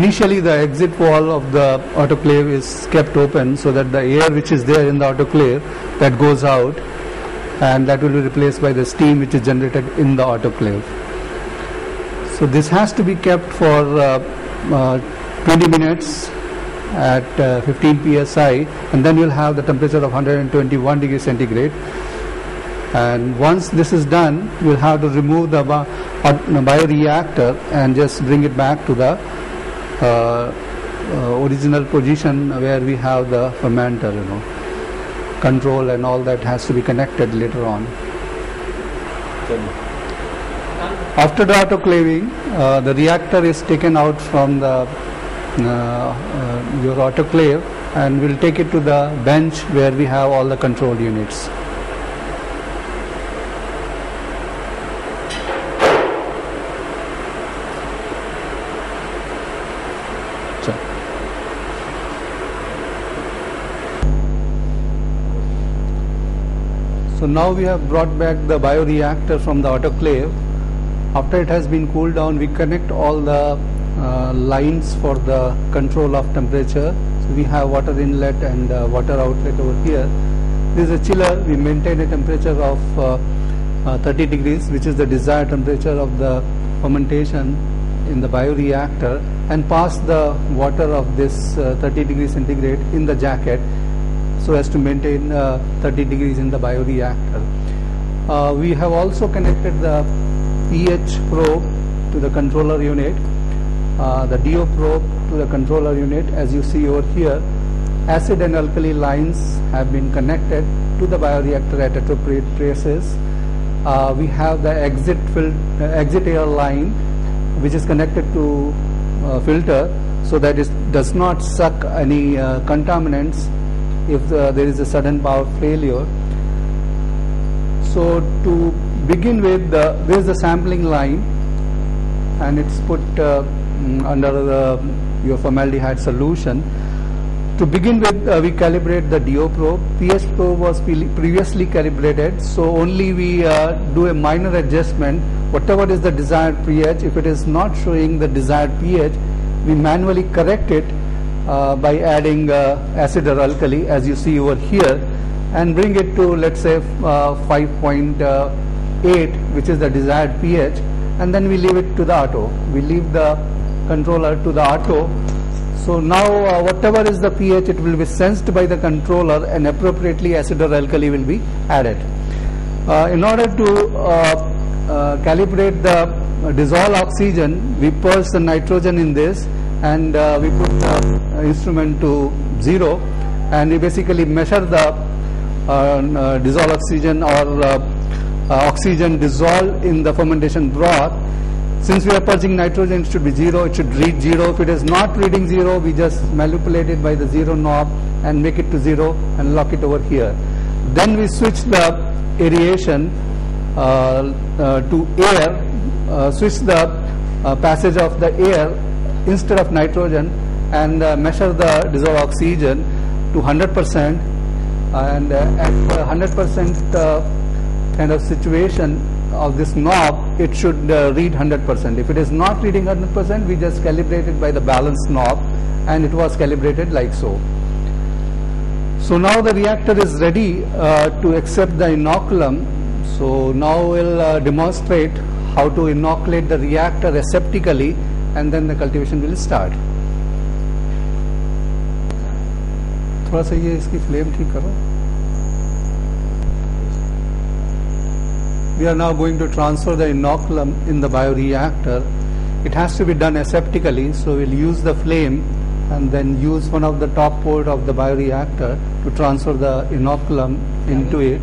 initially the exit wall of the autoclave is kept open so that the air which is there in the autoclave that goes out, and that will be replaced by the steam which is generated in the autoclave. So this has to be kept for 20 minutes at 15 psi, and then you'll have the temperature of 121 degrees centigrade. And once this is done, you'll have to remove the bioreactor and just bring it back to the original position where we have the fermenter, control and all that has to be connected later on. After the autoclaving, the reactor is taken out from the your autoclave, and we'll take it to the bench where we have all the control units. So now we have brought back the bioreactor from the autoclave. After it has been cooled down, we connect all the lines for the control of temperature. So we have water inlet and water outlet over here. This is a chiller. We maintain a temperature of 30 degrees, which is the desired temperature of the fermentation in the bioreactor, and pass the water of this 30 degrees centigrade in the jacket so as to maintain 30 degrees in the bioreactor. We have also connected the pH probe to the controller unit, the DO probe to the controller unit. As you see over here, acid and alkali lines have been connected to the bioreactor at appropriate places. We have the exit air line which is connected to filter so that it does not suck any contaminants if there is a sudden power failure. So to begin with, there is the sampling line, and it's put under your formaldehyde solution. To begin with, we calibrate the DO probe. pH probe was previously calibrated, so only we do a minor adjustment. Whatever is the desired pH, if it is not showing the desired pH, we manually correct it by adding acid or alkali, as you see over here, and bring it to, let's say, 5.8, which is the desired pH, and then we leave it to the auto. We leave the controller to the auto. So now whatever is the pH, it will be sensed by the controller, and appropriately acid or alkali will be added. In order to calibrate the dissolved oxygen, we purge the nitrogen in this, and we put the instrument to 0, and we basically measure the dissolved oxygen or oxygen dissolved in the fermentation broth. Since we are purging nitrogen, it should be 0, it should read 0. If it is not reading 0, we just manipulate it by the 0 knob and make it to 0 and lock it over here. Then we switch the aeration to air, switch the passage of the air instead of nitrogen, and measure the dissolved oxygen to 100%, and at 100% kind of situation of this knob, it should read 100%. If it is not reading 100%, we just calibrate it by the balance knob, and it was calibrated like so. So now the reactor is ready to accept the inoculum. So now we'll demonstrate how to inoculate the reactor aseptically, and then the cultivation will start. थोड़ा सा ये इसकी flame ठीक करो. We are now going to transfer the inoculum in the bioreactor. It has to be done aseptically, so we'll use the flame and then use one of the top port of the bioreactor to transfer the inoculum into it.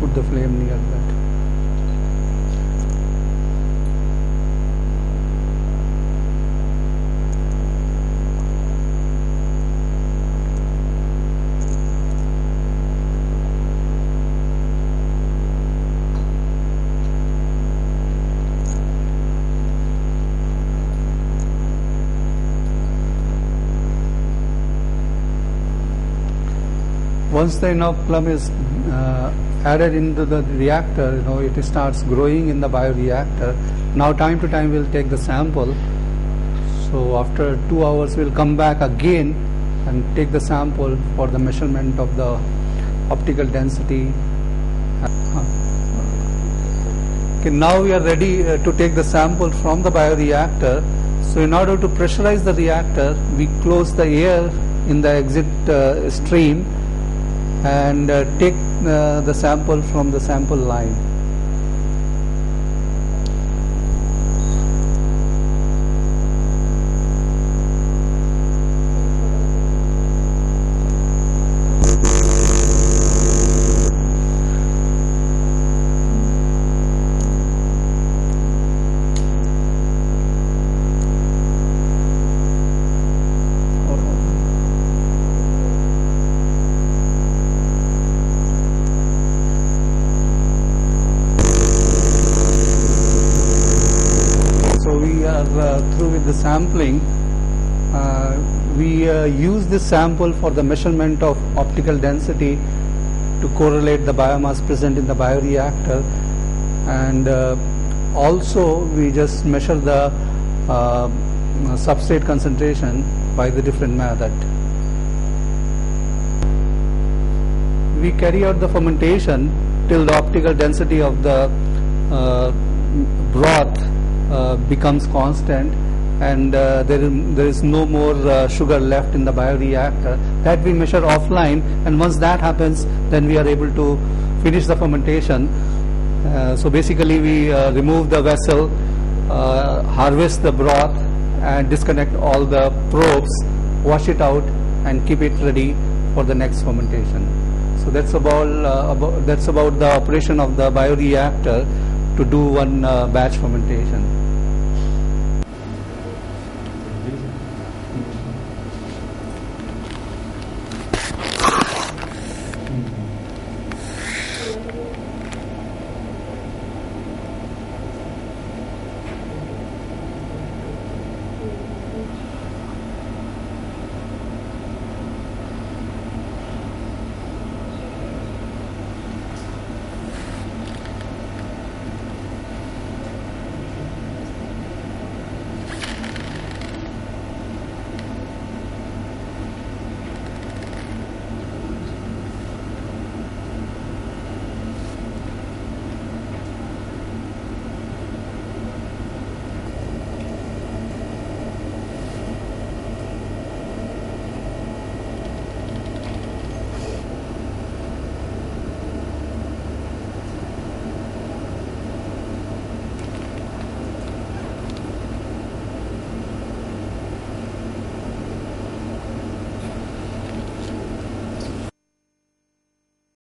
Put the flame near that. once the inoculum is added into the reactor, it starts growing in the bioreactor. Now time to time we'll take the sample. So after 2 hours we'll come back again and take the sample for the measurement of the optical density. Okay, now we are ready to take the sample from the bioreactor. So in order to pressurize the reactor, we close the air in the exit stream and take the sample from the sample line. Through with the sampling, we use this sample for the measurement of optical density to correlate the biomass present in the bioreactor, and also we just measure the substrate concentration by the different method. We carry out the fermentation till the optical density of the broth becomes constant, and there is no more sugar left in the bioreactor. That we measure offline, and once that happens, then we are able to finish the fermentation. So basically we remove the vessel, harvest the broth, and disconnect all the probes, wash it out, and keep it ready for the next fermentation. So that's about the operation of the bioreactor to do one batch fermentation.